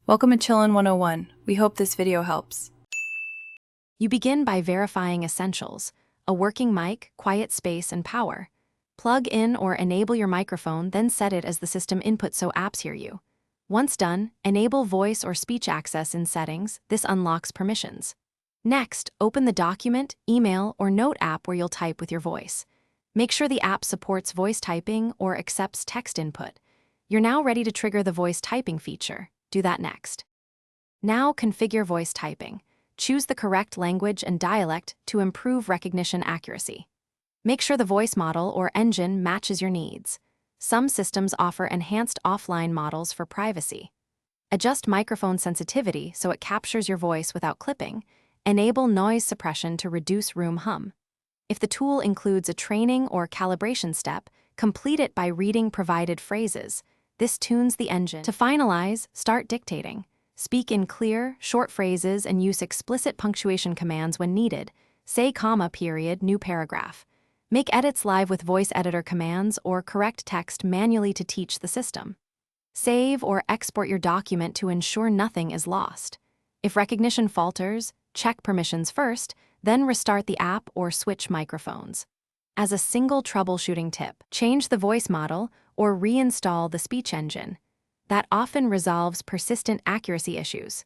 Welcome to Chillin' 101. We hope this video helps. You begin by verifying essentials: a working mic, quiet space, and power. Plug in or enable your microphone, then set it as the system input so apps hear you. Once done, enable voice or speech access in settings. This unlocks permissions. Next, open the document, email, or note app where you'll type with your voice. Make sure the app supports voice typing or accepts text input. You're now ready to trigger the voice typing feature. Do that next. Now configure voice typing. Choose the correct language and dialect to improve recognition accuracy. Make sure the voice model or engine matches your needs. Some systems offer enhanced offline models for privacy. Adjust microphone sensitivity so it captures your voice without clipping. Enable noise suppression to reduce room hum. If the tool includes a training or calibration step, complete it by reading provided phrases. This tunes the engine. To finalize, start dictating. Speak in clear, short phrases and use explicit punctuation commands when needed. Say comma, period, new paragraph. Make edits live with voice editor commands or correct text manually to teach the system. Save or export your document to ensure nothing is lost. If recognition falters, check permissions first, then restart the app or switch microphones. As a single troubleshooting tip, change the voice model or reinstall the speech engine. That often resolves persistent accuracy issues.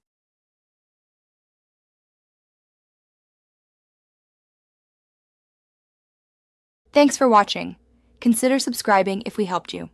Thanks for watching. Consider subscribing if we helped you.